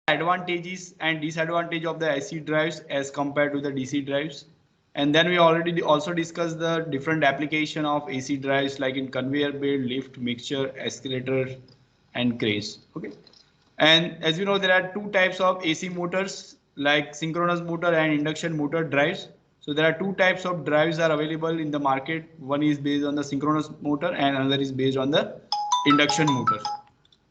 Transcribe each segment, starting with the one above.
advantages and disadvantage of the AC drives as compared to the DC drives. And then we already also discussed the different application of AC drives like in conveyor belt, lift, mixture, escalator, and cranes. Okay. And as you know, there are two types of AC motors like synchronous motor and induction motor drives. So there are two types of drives are available in the market. One is based on the synchronous motor and another is based on the induction motor.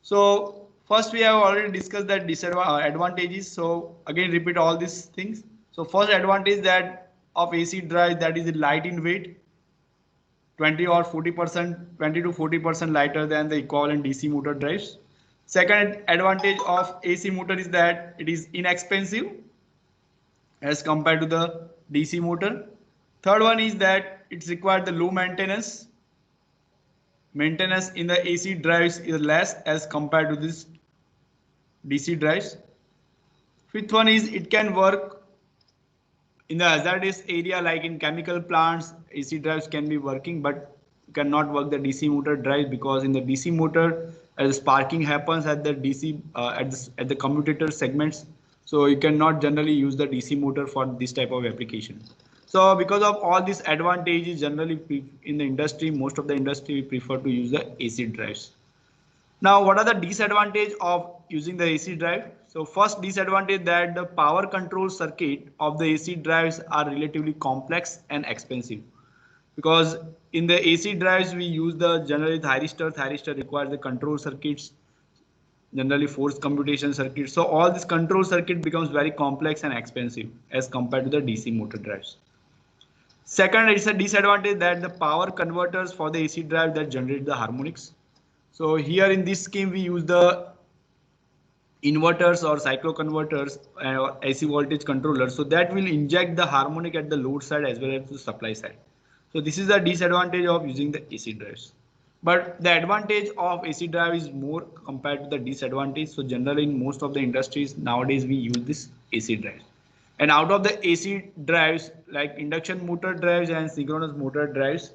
So first we have already discussed that disadvantages. So again repeat all these things. So first advantage that of AC drive, that is light in weight, 20 or 40%, 20 to 40% lighter than the equivalent DC motor drives. Second advantage of AC motor is that it is inexpensive as compared to the DC motor. Third one is that it's required the low maintenance. Maintenance in the AC drives is less as compared to this DC drives. Fifth one is it can work in the hazardous area like in chemical plants. AC drives can be working, but cannot work the DC motor drive because in the DC motor, as sparking happens at the DC at the commutator segments, so you cannot generally use the DC motor for this type of application. So because of all these advantages, generally in the industry, most of the industry prefer to use the AC drives. Now, what are the disadvantages of using the AC drive? So first disadvantage that the power control circuit of the AC drives are relatively complex and expensive, because in the AC drives we use the generally thyristor. Thyristor requires the control circuits, generally force computation circuits. So all this control circuit becomes very complex and expensive as compared to the DC motor drives. Second, it's a disadvantage that the power converters for the AC drive that generate the harmonics. So here in this scheme we use the inverters or cycloconverters or AC voltage controllers, so that will inject the harmonic at the load side as well as the supply side. So this is the disadvantage of using the AC drives. But the advantage of AC drive is more compared to the disadvantage. So generally in most of the industries nowadays we use this AC drives. And out of the AC drives like induction motor drives and synchronous motor drives,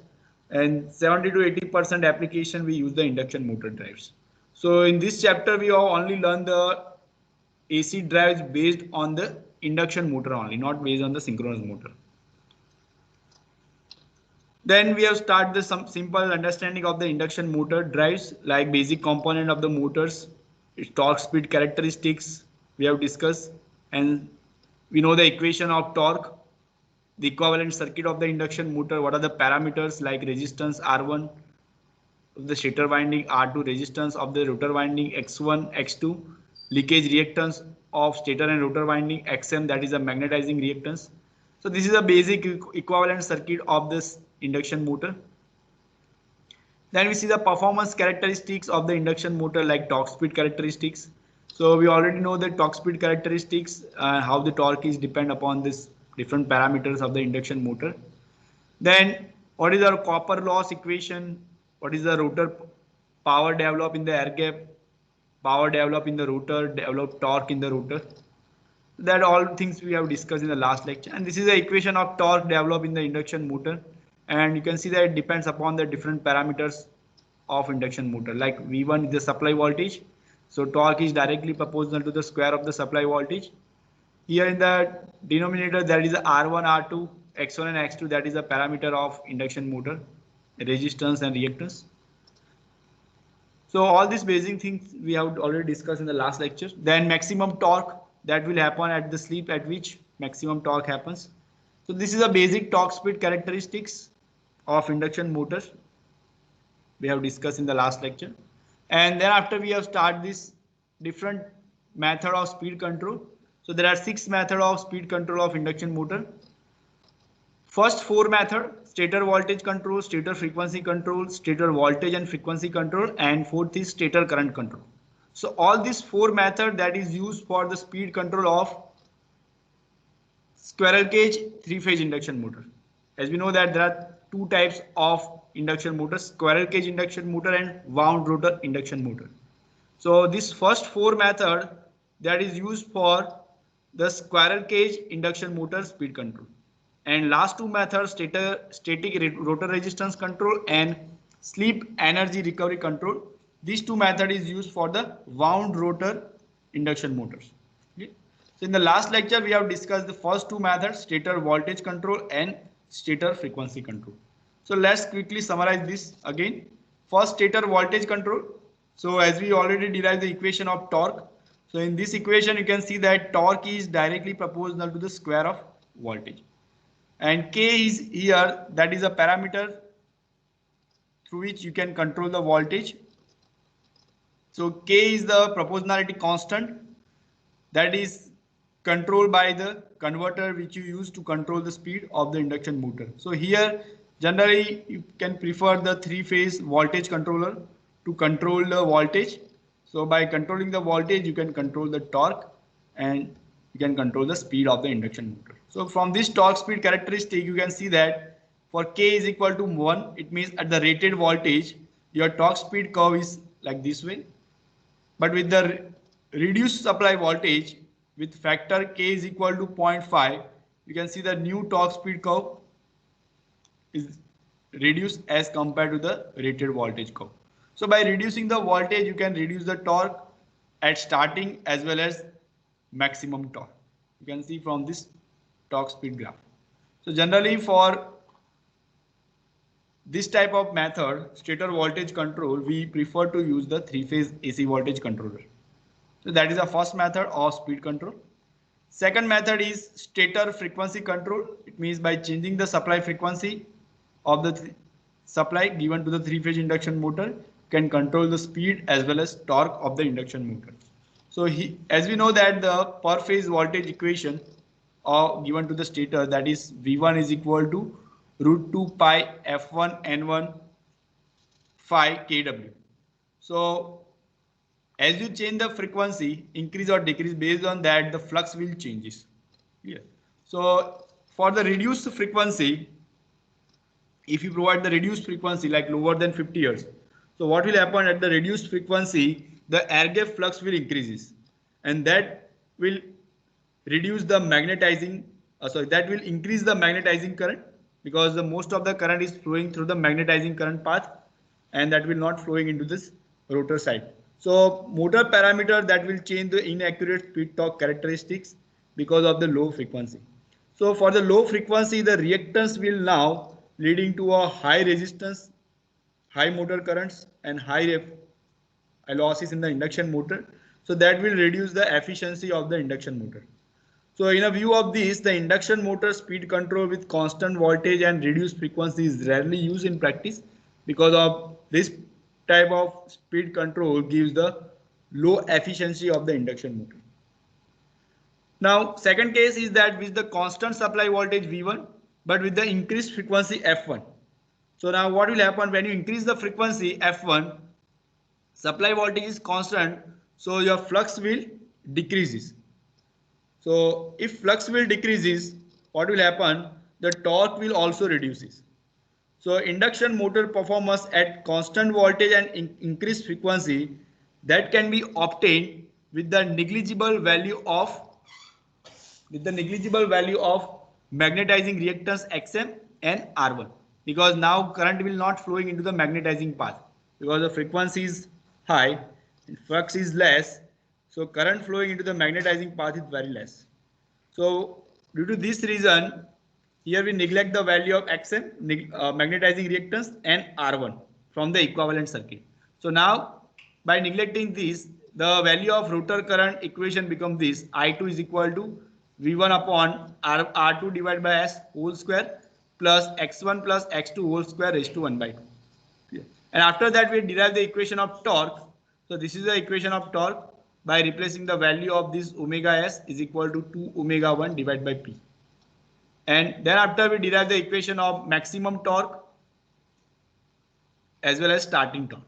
and 70 to 80% application we use the induction motor drives. So in this chapter we have only learned the AC drives based on the induction motor only, not based on the synchronous motor. Then we have started the some simple understanding of the induction motor drives, like basic component of the motors, its torque speed characteristics we have discussed, and we know the equation of torque, the equivalent circuit of the induction motor, what are the parameters like resistance R1 of the stator winding, R2 resistance of the rotor winding, X1, X2, leakage reactance of stator and rotor winding, Xm, that is a magnetizing reactance. So this is a basic equivalent circuit of this induction motor. Then we see the performance characteristics of the induction motor like torque speed characteristics. So we already know the torque speed characteristics, how the torque is depend upon this different parameters of the induction motor. Then what is our copper loss equation? What is the rotor power develop in the air gap, power develop in the rotor, develop torque in the rotor? That all things we have discussed in the last lecture. And this is the equation of torque developed in the induction motor. And you can see that it depends upon the different parameters of induction motor. Like V1 is the supply voltage. So torque is directly proportional to the square of the supply voltage. Here in the denominator there is R1, R2, X1 and X2, that is a parameter of induction motor, resistance and reactance. So all these basic things we have already discussed in the last lecture. Then maximum torque that will happen at the sleep at which maximum torque happens. So this is a basic torque speed characteristics of induction motors we have discussed in the last lecture. And then after we have started this different method of speed control. So there are 6 methods of speed control of induction motor. First 4 method, stator voltage control, stator frequency control, stator voltage and frequency control, and fourth is stator current control. So all these 4 methods that is used for the speed control of squirrel cage 3-phase induction motor. As we know that there are 2 types of induction motors, squirrel cage induction motor and wound rotor induction motor. So this first 4 method that is used for the squirrel cage induction motor speed control. And last 2 methods, static rotor resistance control and sleep energy recovery control. These 2 methods is used for the wound rotor induction motors. So in the last lecture, we have discussed the first two methods, stator voltage control and stator frequency control. So let's quickly summarize this again. First, stator voltage control. So as we already derived the equation of torque. So in this equation, you can see that torque is directly proportional to the square of voltage. And K is here, that is a parameter through which you can control the voltage. So K is the proportionality constant that is controlled by the converter which you use to control the speed of the induction motor. So here generally you can prefer the three-phase voltage controller to control the voltage. So by controlling the voltage you can control the torque and you can control the speed of the induction motor. So from this torque speed characteristic you can see that for K is equal to 1, it means at the rated voltage your torque speed curve is like this way. But with the reduced supply voltage with factor K is equal to 0.5, you can see the new torque speed curve is reduced as compared to the rated voltage curve. So by reducing the voltage, you can reduce the torque at starting as well as maximum torque. You can see from this torque speed graph. So generally for this type of method, stator voltage control, we prefer to use the three-phase AC voltage controller. So that is the first method of speed control. Second method is stator frequency control. It means by changing the supply frequency of the supply given to the three-phase induction motor can control the speed as well as torque of the induction motor. So as we know that the per phase voltage equation given to the stator, that is V1 is equal to root 2 pi F1 N1 phi kW. So as you change the frequency, increase or decrease, based on that the flux will changes. Yeah. So for the reduced frequency, if you provide the reduced frequency like lower than 50 Hz, so what will happen at the reduced frequency, the air gap flux will increases and that will reduce the magnetizing, that will increase the magnetizing current because the most of the current is flowing through the magnetizing current path and that will not flowing into this rotor side. So motor parameter that will change the inaccurate speed torque characteristics because of the low frequency. So for the low frequency, the reactance will now leading to a high resistance, high motor currents and high losses in the induction motor. So that will reduce the efficiency of the induction motor. So in a view of this, the induction motor speed control with constant voltage and reduced frequency is rarely used in practice because of this type of speed control gives the low efficiency of the induction motor. Now, second case is that with the constant supply voltage V1, but with the increased frequency F1. So now what will happen when you increase the frequency F1, supply voltage is constant, so your flux will decreases. So if flux will decreases, what will happen? The torque will also reduces. So induction motor performance at constant voltage and increased frequency that can be obtained with the negligible value of magnetizing reactance Xm and R1, because now current will not flowing into the magnetizing path because the frequency is high and flux is less. So current flowing into the magnetizing path is very less. So due to this reason, here we neglect the value of Xm, magnetizing reactance, and R1 from the equivalent circuit. So now by neglecting this, the value of rotor current equation becomes this: I2 is equal to V1 upon R2 divided by S whole square plus X1 plus X2 whole square raised to 1 by 2. And after that we derive the equation of torque. So this is the equation of torque by replacing the value of this omega S is equal to 2 omega 1 divided by P. And then after we derive the equation of maximum torque as well as starting torque.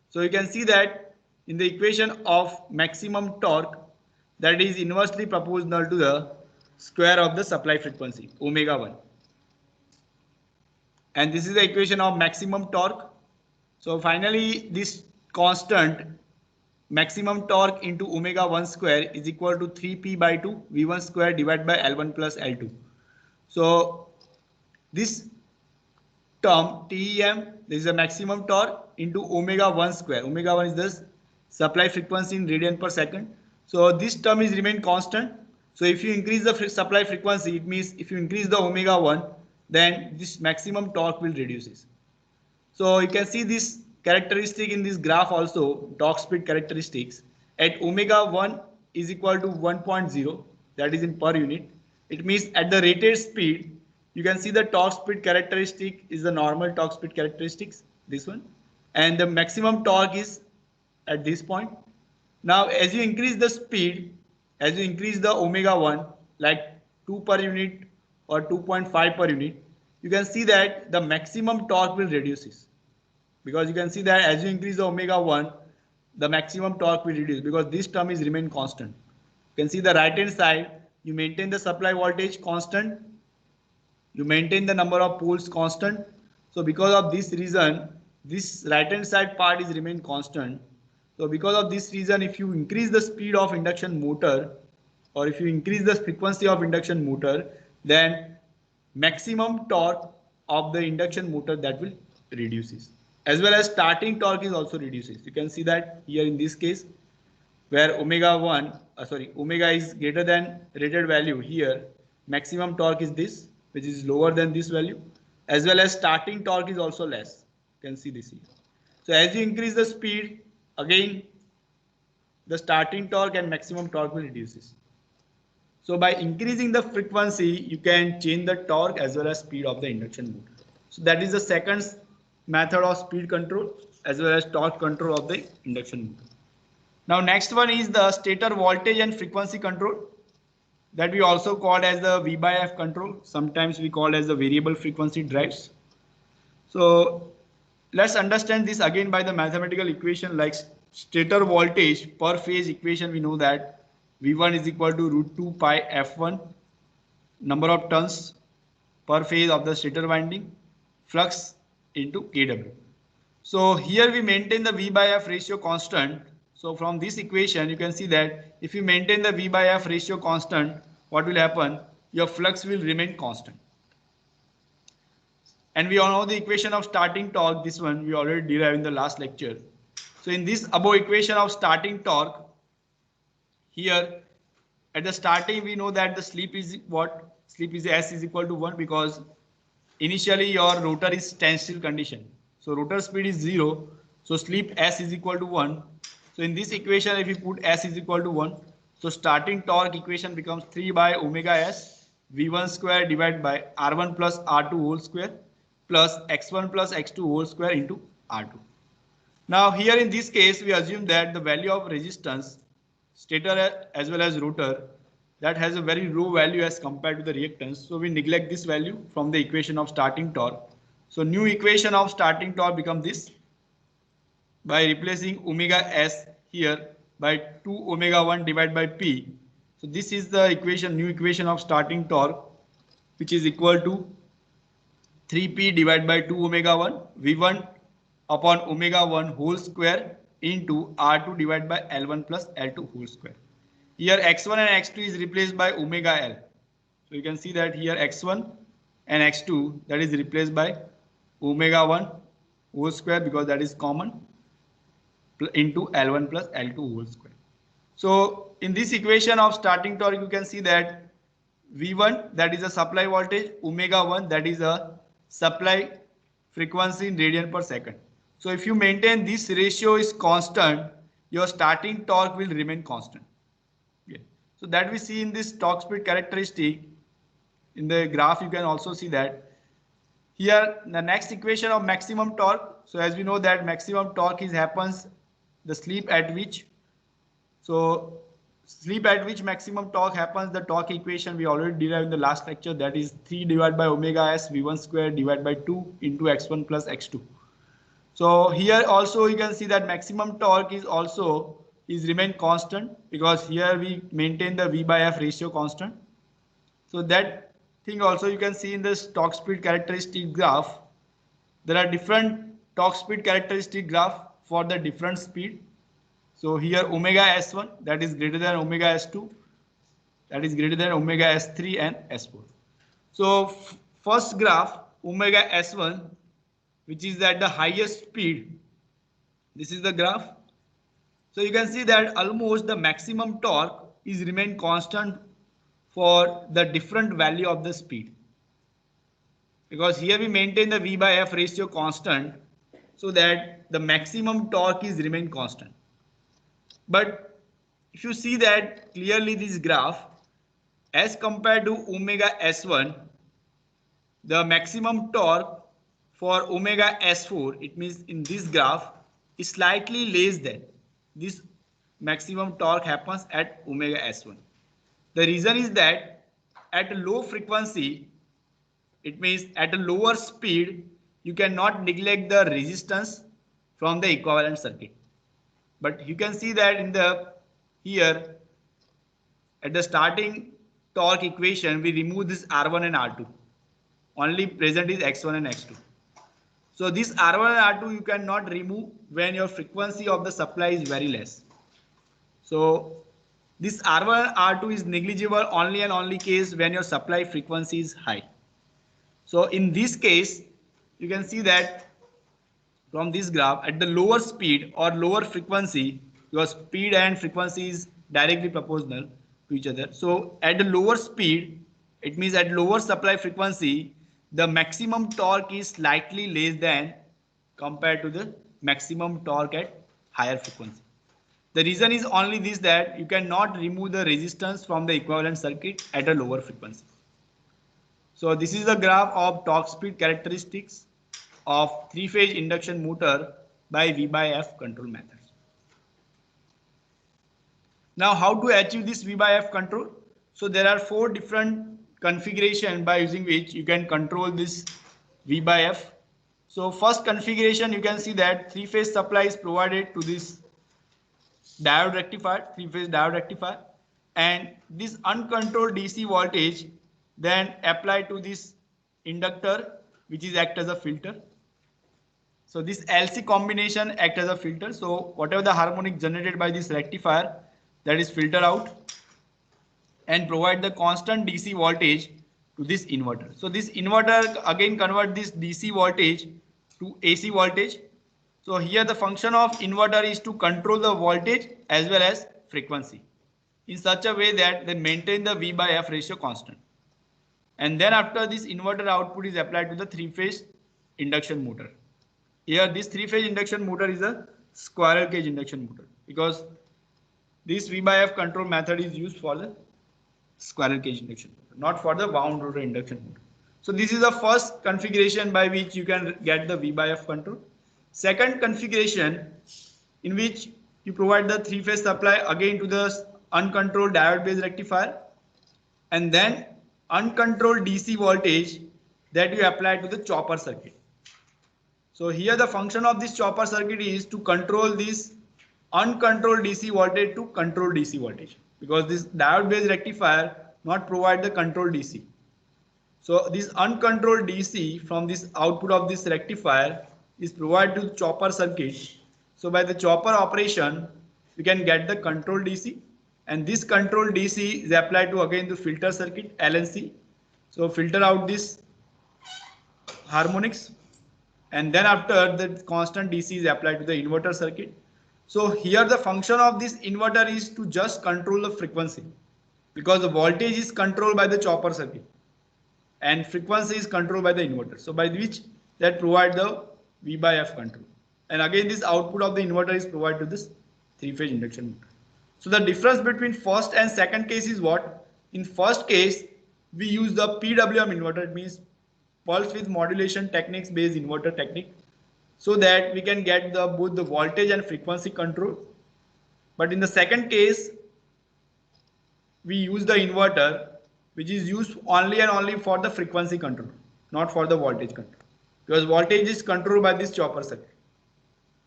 So you can see that in the equation of maximum torque, that is inversely proportional to the square of the supply frequency omega 1. And this is the equation of maximum torque. So finally this constant maximum torque into omega 1 square is equal to 3p by 2 v1 square divided by L1 plus L2. So this term TEM, this is a maximum torque into omega 1 square. Omega 1 is the supply frequency in radian per second. So this term is remain constant. So if you increase the supply frequency, it means if you increase the omega 1, then this maximum torque will reduces. So you can see this characteristic in this graph also, torque speed characteristics. At omega 1 is equal to 1.0, that is in per unit. It means at the rated speed, you can see the torque speed characteristic is the normal torque speed characteristics, this one. And the maximum torque is at this point. Now, as you increase the speed, as you increase the omega 1, like 2 per unit or 2.5 per unit, you can see that the maximum torque will reduces. Because you can see that as you increase the omega 1, the maximum torque will reduce because this term is remain constant. You can see the right hand side, you maintain the supply voltage constant, you maintain the number of poles constant. So because of this reason, this right hand side part is remain constant. So because of this reason, if you increase the speed of induction motor or if you increase the frequency of induction motor, then maximum torque of the induction motor that will reduces. As well as starting torque is also reduces. You can see that here in this case where omega is greater than rated value, here maximum torque is this, which is lower than this value, as well as starting torque is also less. You can see this here. So as you increase the speed, again the starting torque and maximum torque will reduces. So by increasing the frequency, you can change the torque as well as speed of the induction motor. So that is the second method of speed control as well as torque control of the induction motor. Now next one is the stator voltage and frequency control, that we also call as the V by F control. Sometimes we call as the variable frequency drives. So let's understand this again by the mathematical equation, like stator voltage per phase equation. We know that V1 is equal to root 2 pi F1, number of turns per phase of the stator winding, flux into kW. So here we maintain the V by F ratio constant. So from this equation, you can see that if you maintain the V by F ratio constant, what will happen? Your flux will remain constant. And we all know the equation of starting torque. This one we already derived in the last lecture. So in this above equation of starting torque, here at the starting we know that the slip is what? Slip is S is equal to 1 because initially your rotor is standstill condition. So rotor speed is 0. So slip S is equal to 1. So in this equation, if you put S is equal to 1, so starting torque equation becomes 3 by omega S V1 square divided by R1 plus R2 whole square plus X1 plus X2 whole square into R2. Now here in this case, we assume that the value of resistance, stator as well as rotor, that has a very low value as compared to the reactance. So we neglect this value from the equation of starting torque. So new equation of starting torque becomes this, by replacing omega S here by 2 omega 1 divided by P. So this is the equation, new equation of starting torque, which is equal to 3P divided by 2 omega 1 V1 upon omega 1 whole square into R2 divided by L1 plus L2 whole square. Here X1 and X2 is replaced by omega L. So you can see that here X1 and X2, that is replaced by omega 1 whole square because that is common, into L1 plus L2 whole square. So in this equation of starting torque, you can see that V1, that is a supply voltage, omega 1, that is a supply frequency in radian per second. So if you maintain this ratio is constant, your starting torque will remain constant. Okay. So that we see in this torque speed characteristic. In the graph, you can also see that. Here, the next equation of maximum torque. So as we know that maximum torque is happens the sleep at which. So sleep at which maximum torque happens, the torque equation we already derived in the last lecture, that is 3 divided by omega S V1 square divided by 2 into X1 plus X2. So here also you can see that maximum torque is also remain constant because here we maintain the V by F ratio constant. So that thing also you can see in this torque speed characteristic graph. There are different torque speed characteristic graph for the different speed. So here omega S1, that is greater than omega S2, that is greater than omega S3 and S4. So first graph omega S1, which is at the highest speed. This is the graph. So you can see that almost the maximum torque is remain constant for the different value of the speed, because here we maintain the V by F ratio constant so that the maximum torque is remain constant. But if you see that clearly this graph, as compared to omega S1, the maximum torque for omega S4, it means in this graph, is slightly less than this maximum torque happens at omega S1. The reason is that at a low frequency, it means at a lower speed, you cannot neglect the resistance from the equivalent circuit. But you can see that in the here at the starting torque equation, we remove this R1 and R2. Only present is X1 and X2. So this R1 and R2 you cannot remove when your frequency of the supply is very less. So this R1 and R2 is negligible only and only case when your supply frequency is high. So in this case, you can see that from this graph, at the lower speed or lower frequency, your speed and frequency is directly proportional to each other. So at the lower speed, it means at lower supply frequency, the maximum torque is slightly less than compared to the maximum torque at higher frequency. The reason is only this, that you cannot remove the resistance from the equivalent circuit at a lower frequency. So this is the graph of torque speed characteristics of three-phase induction motor by V by F control methods. Now how to achieve this V by F control? So there are 4 different configurations by using which you can control this V by F. So first configuration, you can see that three-phase supply is provided to this diode rectifier, three-phase diode rectifier, and this uncontrolled DC voltage then applied to this inductor, which is act as a filter. So this LC combination act as a filter. So whatever the harmonic generated by this rectifier, that is filter out and provide the constant DC voltage to this inverter. So this inverter again convert this DC voltage to AC voltage. So here the function of inverter is to control the voltage as well as frequency in such a way that they maintain the V by F ratio constant. And then after this inverter output is applied to the three-phase induction motor. Here this three-phase induction motor is a squirrel cage induction motor, because this V by F control method is used for the squirrel cage induction motor, not for the wound rotor induction motor. So this is the first configuration by which you can get the V by F control. Second configuration, in which you provide the three-phase supply again to the uncontrolled diode based rectifier, and then uncontrolled DC voltage that you apply to the chopper circuit. So here the function of this chopper circuit is to control this uncontrolled DC voltage to control DC voltage, because this diode based rectifier not provide the controlled DC. So this uncontrolled DC from this output of this rectifier is provided to the chopper circuit. So by the chopper operation, we can get the control DC, and this control DC is applied to again the filter circuit LNC. So filter out this harmonics, and then after the constant DC is applied to the inverter circuit. So here the function of this inverter is to just control the frequency, because the voltage is controlled by the chopper circuit and frequency is controlled by the inverter. So by which that provide the V by F control. And again this output of the inverter is provided to this three-phase induction motor. So the difference between first and second case is what? In first case, we use the PWM inverter, it means pulse width modulation techniques based inverter technique, so that we can get the both the voltage and frequency control. But in the second case, we use the inverter, which is used only and only for the frequency control, not for the voltage control, because voltage is controlled by this chopper circuit.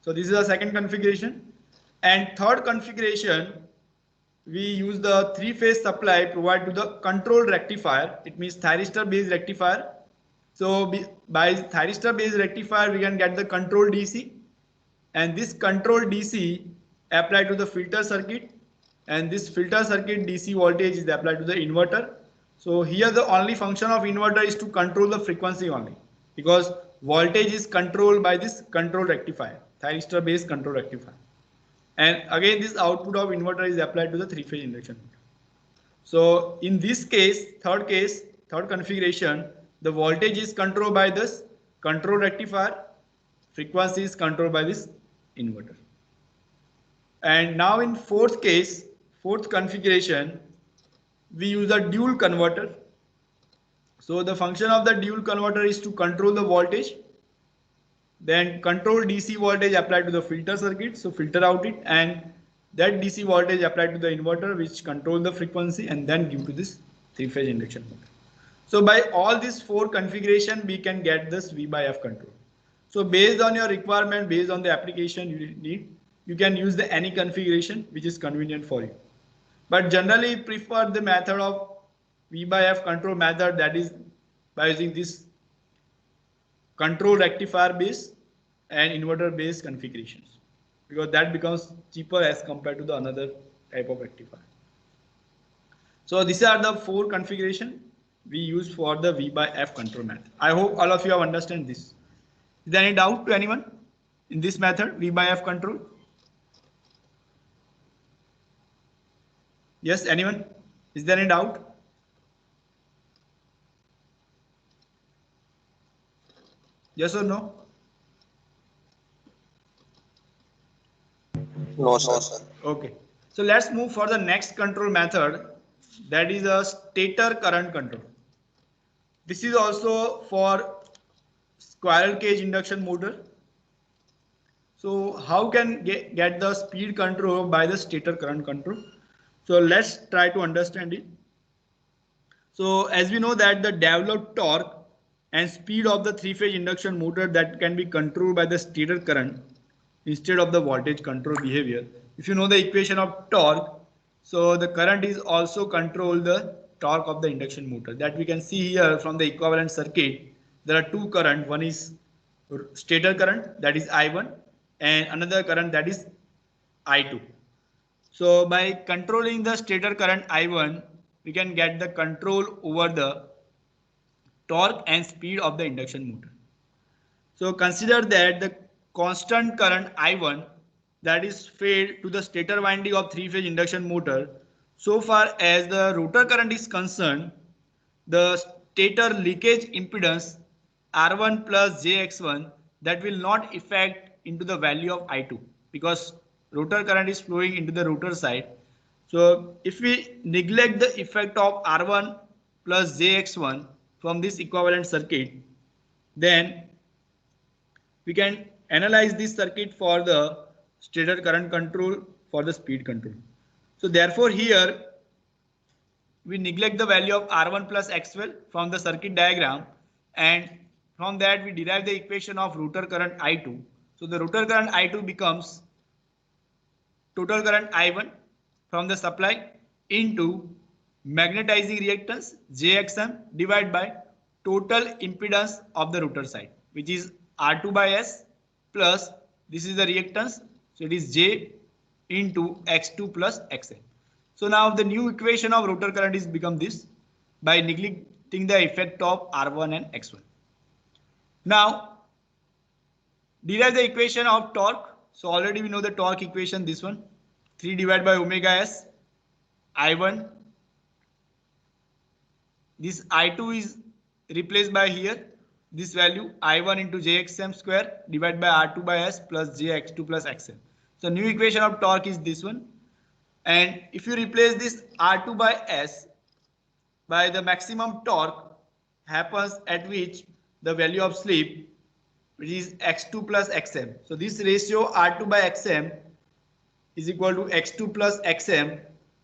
So this is the second configuration. And third configuration, we use the three-phase supply provided to the controlled rectifier, it means thyristor based rectifier. So by thyristor based rectifier, we can get the control DC, and this control DC applied to the filter circuit, and this filter circuit DC voltage is applied to the inverter. So here the only function of inverter is to control the frequency only, because voltage is controlled by this control rectifier, thyristor based control rectifier. And again this output of inverter is applied to the three-phase induction motor. So in this case, third configuration, the voltage is controlled by this control rectifier, frequency is controlled by this inverter. And now in fourth configuration, we use a dual converter. So the function of the dual converter is to control the voltage, then control DC voltage applied to the filter circuit, so filter out it, and that DC voltage applied to the inverter which control the frequency and then give to this three-phase induction motor. So by all these four configuration we can get this V by F control. So based on your requirement, based on the application you need, you can use the any configuration which is convenient for you. But generally prefer the method of V by F control method, that is by using this control rectifier base and inverter base configurations, because that becomes cheaper as compared to the another type of rectifier. So these are the four configuration we use for the V by F control method. I hope all of you have understand this. Is there any doubt to anyone in this method, V by F control? Yes, anyone? Is there any doubt? Yes or no? No, sir. Okay. So let's move for the next control method, that is a stator current control. This is also for squirrel cage induction motor. So how can get the speed control by the stator current control? So let's try to understand it. So as we know that the developed torque and speed of the three-phase induction motor that can be controlled by the stator current instead of the voltage control behavior. If you know the equation of torque, so the current is also control the torque of the induction motor. That we can see here from the equivalent circuit. There are two current. One is stator current, that is I1, and another current, that is I2. So by controlling the stator current I1, we can get the control over the torque and speed of the induction motor. So consider that the constant current I1 that is fed to the stator winding of three-phase induction motor. So far as the rotor current is concerned, the stator leakage impedance R1 plus JX1 that will not affect into the value of I2, because rotor current is flowing into the rotor side. So if we neglect the effect of R1 plus JX1 from this equivalent circuit, then we can analyze this circuit for the stator current control for the speed control. So therefore here we neglect the value of R1 plus X12 from the circuit diagram, and from that we derive the equation of rotor current I2. So the rotor current I2 becomes total current I1 from the supply into magnetizing reactance JXM divided by total impedance of the rotor side, which is R2 by S plus this is the reactance, so it is J into X2 plus XM. So now the new equation of rotor current is become this by neglecting the effect of R1 and X1. Now derive the equation of torque. So already we know the torque equation, this one, 3 divided by omega S I1. This I2 is replaced by here this value I1 into JXM square divided by R2 by S plus JX2 plus XM. So new equation of torque is this one. And if you replace this R2 by S by the maximum torque happens at which the value of slip, which is X2 plus XM. So this ratio R2 by XM is equal to X2 plus XM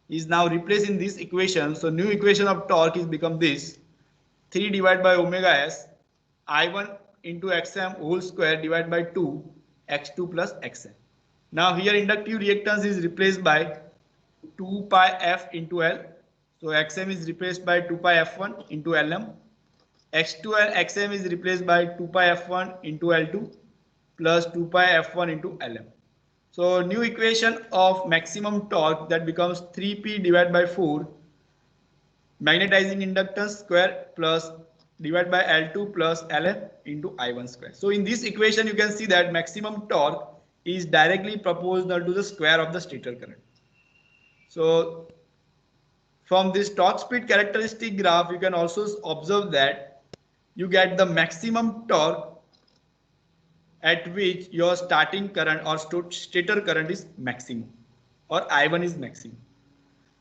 is now replaced in this equation. So new equation of torque is become this 3 divided by omega S I1 into XM whole square divided by 2 X2 plus XM. Now here inductive reactance is replaced by 2 pi F into L. So XM is replaced by 2 pi F1 into LM. X2 and XM is replaced by 2 pi F1 into L2 plus 2 pi F1 into LM. So new equation of maximum torque that becomes 3P divided by 4 magnetizing inductance square plus divided by L2 plus LM into I1 square. So in this equation you can see that maximum torque is directly proportional to the square of the stator current. So from this torque speed characteristic graph, you can also observe that you get the maximum torque at which your starting current or stator current is maximum or I1 is maximum.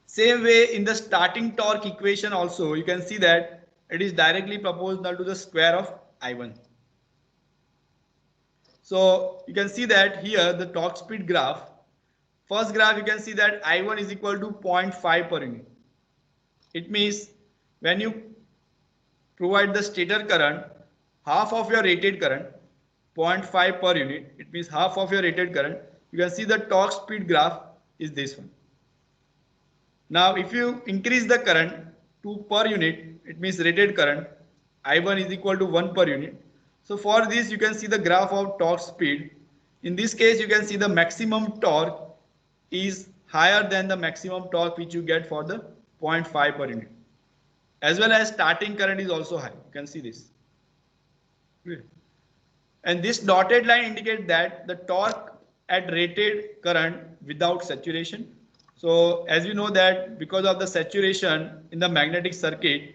Same way in the starting torque equation also you can see that it is directly proportional to the square of I1. So you can see that here the torque speed graph, first graph you can see that I1 is equal to 0.5 per unit. It means when you provide the stator current, half of your rated current, 0.5 per unit, it means half of your rated current, you can see the torque speed graph is this one. Now if you increase the current to per unit, it means rated current, I1 is equal to 1 per unit. So for this you can see the graph of torque speed. In this case you can see the maximum torque is higher than the maximum torque which you get for the 0.5 per unit. As well as starting current is also high. You can see this. And this dotted line indicates that the torque at rated current without saturation. So as you know that because of the saturation in the magnetic circuit,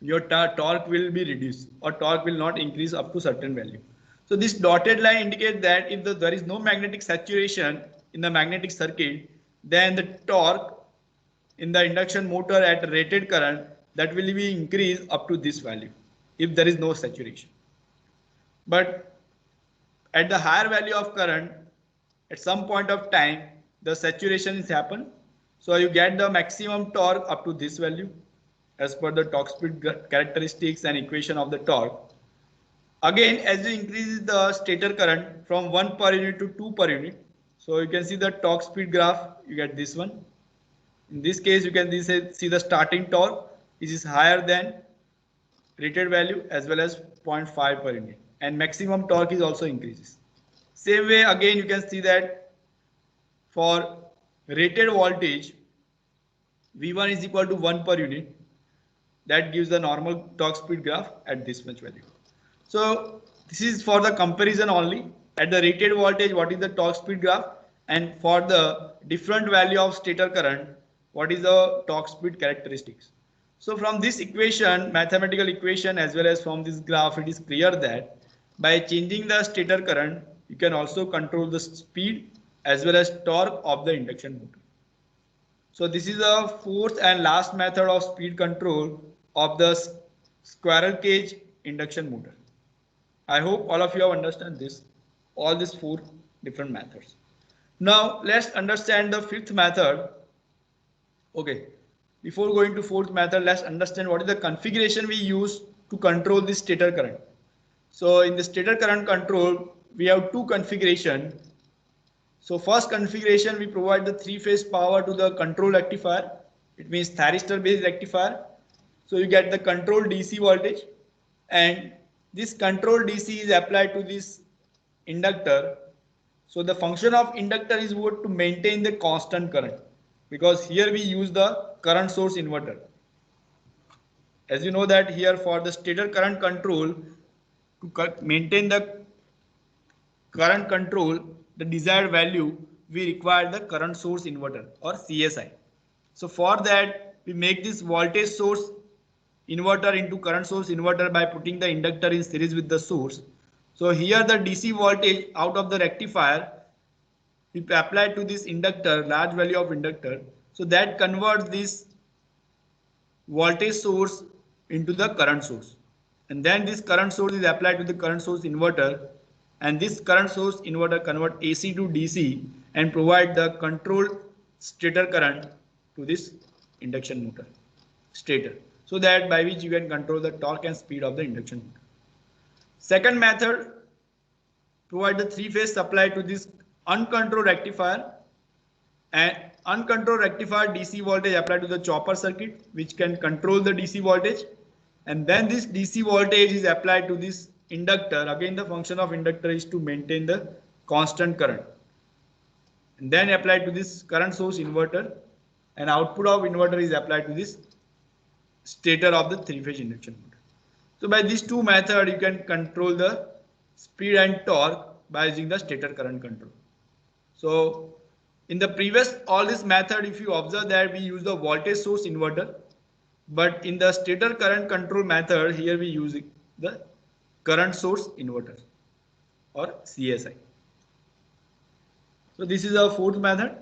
your torque will be reduced or torque will not increase up to certain value. So this dotted line indicates that if there is no magnetic saturation in the magnetic circuit, then the torque in the induction motor at rated current that will be increased up to this value if there is no saturation. But at the higher value of current, at some point of time, the saturation is happen. So you get the maximum torque up to this value as per the torque speed characteristics and equation of the torque. Again, as you increase the stator current from 1 per unit to 2 per unit, so you can see the torque speed graph, you get this one. In this case, you can see the starting torque, which is higher than rated value as well as 0.5 per unit, and maximum torque is also increases. Same way again you can see that for rated voltage V1 is equal to 1 per unit, that gives the normal torque speed graph at this much value. So this is for the comparison only. At the rated voltage what is the torque speed graph, and for the different value of stator current what is the torque speed characteristics. So from this equation, mathematical equation, as well as from this graph, it is clear that by changing the stator current, you can also control the speed as well as torque of the induction motor. So this is the fourth and last method of speed control of the squirrel cage induction motor. I hope all of you have understand this, all these four different methods. Now let's understand the fifth method. Okay. Before going to fourth method, let's understand what is the configuration we use to control the stator current. So in the stator current control, we have two configuration. So first configuration, we provide the three-phase power to the control rectifier. It means thyristor based rectifier. So you get the control DC voltage, and this control DC is applied to this inductor. So the function of inductor is what to maintain the constant current, because here we use the current source inverter. As you know that here for the stator current control, to maintain the current control, the desired value, we require the current source inverter or CSI. So for that we make this voltage source inverter into current source inverter by putting the inductor in series with the source. So here the DC voltage out of the rectifier we apply to this inductor, large value of inductor. So that converts this voltage source into the current source, and then this current source is applied to the current source inverter, and this current source inverter convert AC to DC and provide the controlled stator current to this induction motor stator, so that by which you can control the torque and speed of the induction motor. Second method, provide the three-phase supply to this uncontrolled rectifier, and uncontrolled rectifier DC voltage applied to the chopper circuit, which can control the DC voltage, and then this DC voltage is applied to this inductor. Again the function of inductor is to maintain the constant current, and then applied to this current source inverter, and output of inverter is applied to this stator of the three-phase induction motor. So by these two methods you can control the speed and torque by using the stator current control. So In the previous all this method, if you observe that we use the voltage source inverter, but in the stator current control method, here we use the current source inverter or CSI. So this is our fourth method.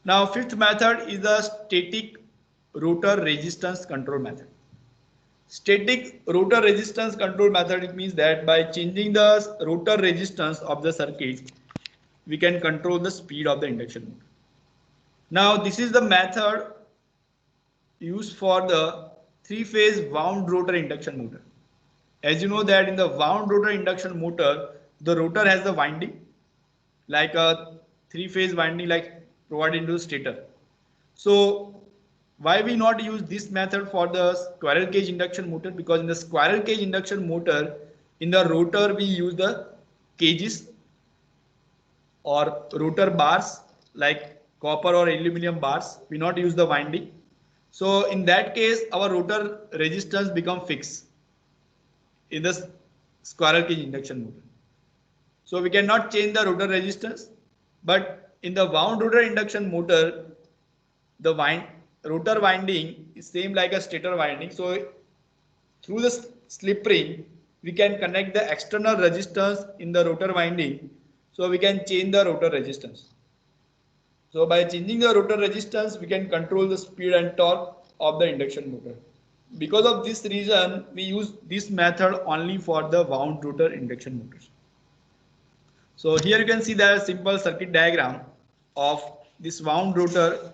Now fifth method is the static rotor resistance control method. Static rotor resistance control method, it means that by changing the rotor resistance of the circuit, we can control the speed of the induction motor. Now this is the method used for the three-phase wound rotor induction motor. As you know that in the wound rotor induction motor, the rotor has the winding like a three-phase winding like provided into the stator. So why we not use this method for the squirrel cage induction motor? Because in the squirrel cage induction motor, in the rotor we use the cages or rotor bars like copper or aluminum bars. We not use the winding. So in that case, our rotor resistance become fixed in the squirrel cage induction motor. So we cannot change the rotor resistance, but in the wound rotor induction motor, the rotor winding is same like a stator winding. So through the slip ring, we can connect the external resistance in the rotor winding. So we can change the rotor resistance. So by changing the rotor resistance, we can control the speed and torque of the induction motor. Because of this reason, we use this method only for the wound rotor induction motors. So here you can see the simple circuit diagram of this wound rotor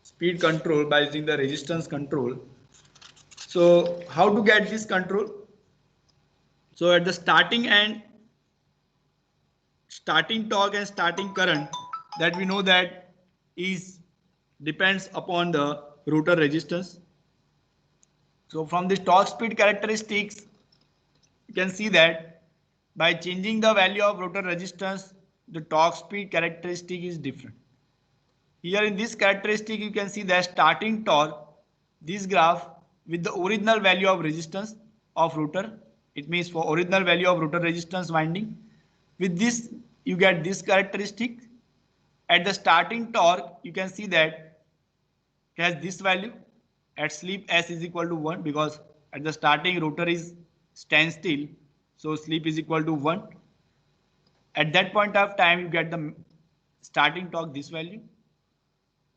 speed control by using the resistance control. So how to get this control? So at the starting torque and starting current, that we know that is depends upon the rotor resistance. So from this torque speed characteristics, you can see that by changing the value of rotor resistance, the torque speed characteristic is different. Here in this characteristic, you can see the starting torque, this graph with the original value of resistance of rotor. It means for original value of rotor resistance winding. With this, you get this characteristic. At the starting torque, you can see that it has this value. At slip S is equal to 1 because at the starting rotor is standstill. So slip is equal to 1. At that point of time, you get the starting torque, this value.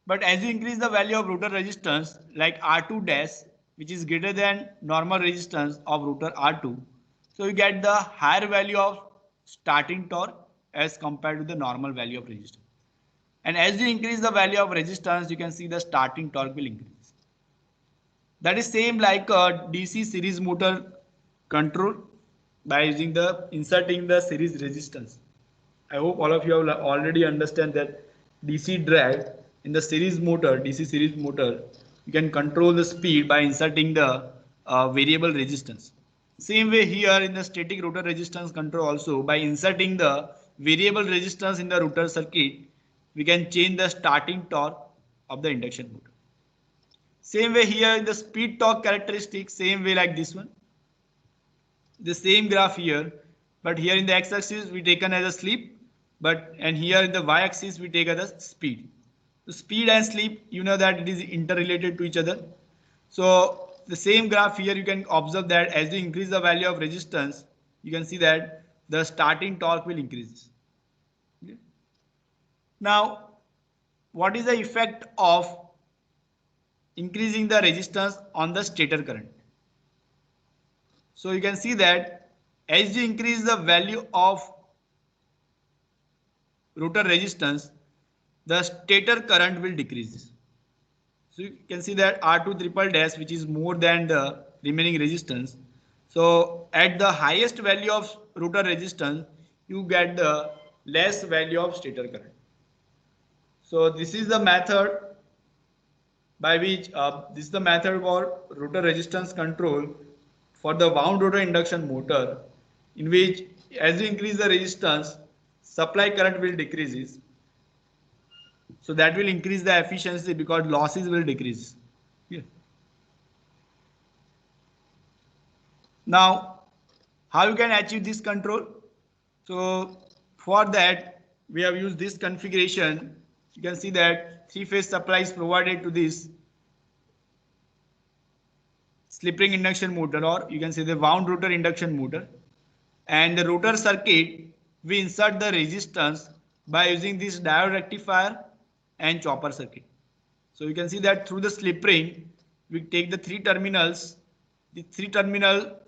But as you increase the value of rotor resistance like R2 dash, which is greater than normal resistance of rotor R2, so you get the higher value of starting torque as compared to the normal value of resistance. And as you increase the value of resistance, you can see the starting torque will increase. That is same like a DC series motor control by using the inserting the series resistance. I hope all of you have already understand that DC drive in the series motor, DC series motor, you can control the speed by inserting the variable resistance. Same way here in the static rotor resistance control also, by inserting the variable resistance in the rotor circuit, we can change the starting torque of the induction motor. Same way here in the speed torque characteristic, same way like this one. The same graph here, but here in the x-axis we taken as a slip, and here in the y-axis we take as a speed. The speed and slip, you know that it is interrelated to each other. So the same graph here, you can observe that as you increase the value of resistance, you can see that the starting torque will increase. Okay. Now, what is the effect of increasing the resistance on the stator current? So you can see that as you increase the value of rotor resistance, the stator current will decrease. So you can see that R2 triple dash, which is more than the remaining resistance. So at the highest value of rotor resistance, you get the less value of stator current. So this is the method by which this is the method for rotor resistance control for the wound rotor induction motor, in which as you increase the resistance, supply current will decreases. So that will increase the efficiency because losses will decrease. Yeah. Now, how you can achieve this control? So for that, we have used this configuration. You can see that three-phase supply is provided to this slip ring induction motor, or you can say the wound rotor induction motor. And the rotor circuit, we insert the resistance by using this diode rectifier and chopper circuit. So you can see that through the slip ring, we take the three terminals. The three terminal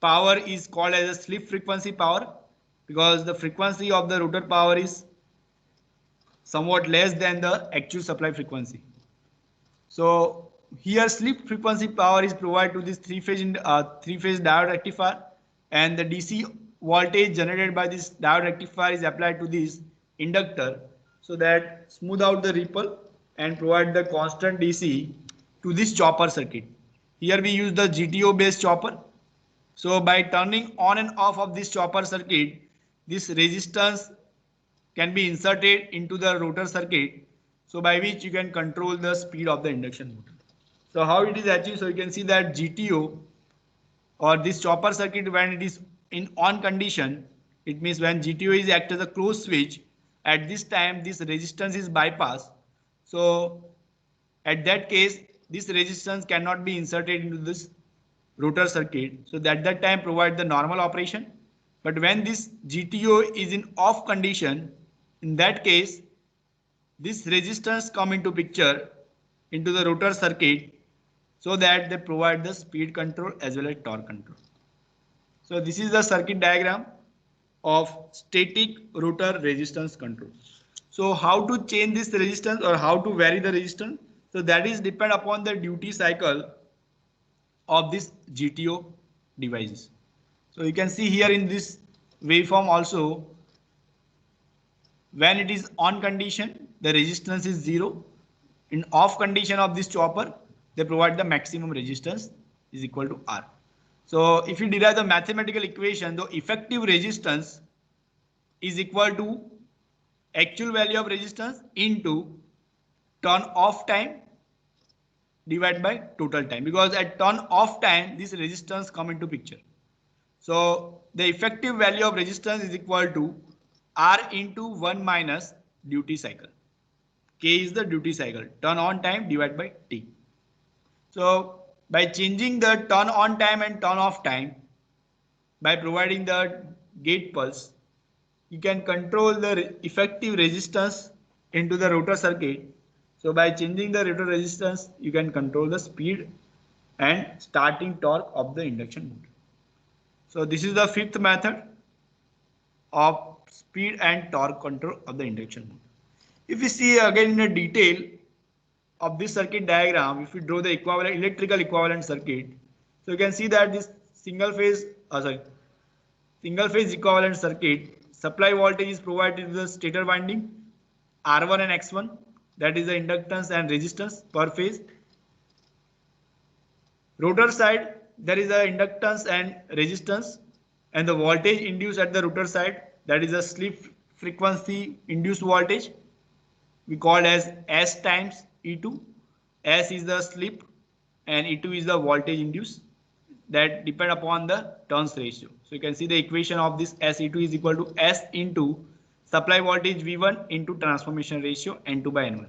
power is called as a slip frequency power, because the frequency of the rotor power is somewhat less than the actual supply frequency. So here slip frequency power is provided to this three-phase diode rectifier, and the DC voltage generated by this diode rectifier is applied to this inductor, so that smooth out the ripple and provide the constant DC to this chopper circuit. Here we use the GTO based chopper. So by turning on and off of this chopper circuit, this resistance can be inserted into the rotor circuit, so by which you can control the speed of the induction motor. So how it is achieved? So you can see that GTO, or this chopper circuit, when it is in on condition, it means when GTO is act as a closed switch, at this time this resistance is bypassed. So at that case, this resistance cannot be inserted into this rotor circuit. So at that time provide the normal operation. But when this GTO is in off condition, in that case, this resistance come into picture into the rotor circuit, so that they provide the speed control as well as torque control. So this is the circuit diagram of static rotor resistance control. So how to change this resistance or how to vary the resistance? So that is depend upon the duty cycle of this GTO devices. So you can see here in this waveform also, when it is on condition, the resistance is 0. In off condition of this chopper, they provide the maximum resistance is equal to R. So if you derive the mathematical equation, the effective resistance is equal to actual value of resistance into turn off time divided by total time, because at turn off time this resistance come into picture. So the effective value of resistance is equal to R into 1 minus duty cycle. K is the duty cycle, turn on time divided by T. So by changing the turn on time and turn off time, by providing the gate pulse, you can control the effective resistance into the rotor circuit. So by changing the rotor resistance, you can control the speed and starting torque of the induction motor. So this is the fifth method of speed and torque control of the induction motor. If we see again in a detail of this circuit diagram, if we draw the equivalent electrical equivalent circuit, so you can see that this single phase equivalent circuit, supply voltage is provided to the stator winding R1 and X1, that is the inductance and resistance per phase. Rotor side, there is a inductance and resistance, and the voltage induced at the rotor side, that is a slip frequency induced voltage, we call as S times E2. S is the slip and E2 is the voltage induced, that depend upon the turns ratio. So you can see the equation of this SE2 is equal to S into supply voltage V1 into transformation ratio N2 by N1.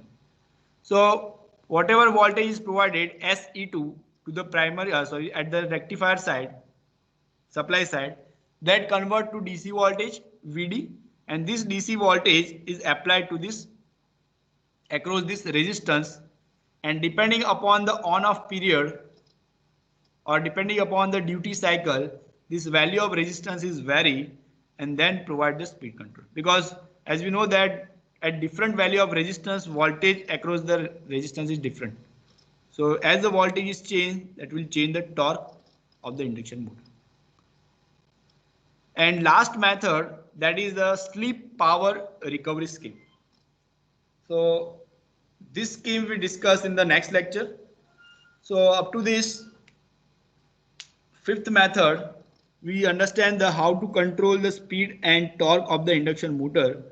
So whatever voltage is provided SE2 to the primary, at the rectifier side, supply side, that convert to DC voltage VD, and this DC voltage is applied to this across this resistance, and depending upon the on-off period or depending upon the duty cycle, this value of resistance is vary and then provide the speed control, because as we know that at different value of resistance, voltage across the resistance is different. So as the voltage is changed, that will change the torque of the induction motor. And last method, that is the slip power recovery scheme. So this scheme we discuss in the next lecture. So up to this fifth method, we understand the how to control the speed and torque of the induction motor.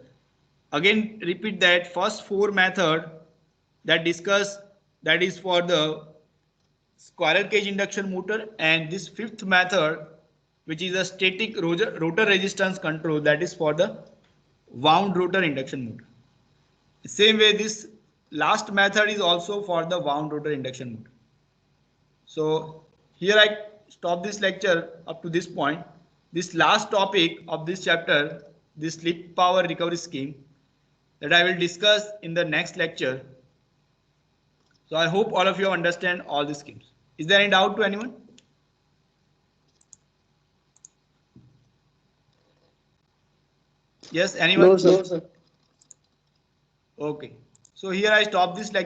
Again, repeat that first four method that discuss, that is for the squirrel cage induction motor, and this fifth method, which is a static rotor resistance control, that is for the wound rotor induction motor. Same way, this last method is also for the wound rotor induction motor. So here I stop this lecture up to this point. This last topic of this chapter, this slip power recovery scheme, that I will discuss in the next lecture. So I hope all of you understand all the schemes. Is there any doubt to anyone? Yes, anyone? No, sir. Okay. So here I stop this lecture.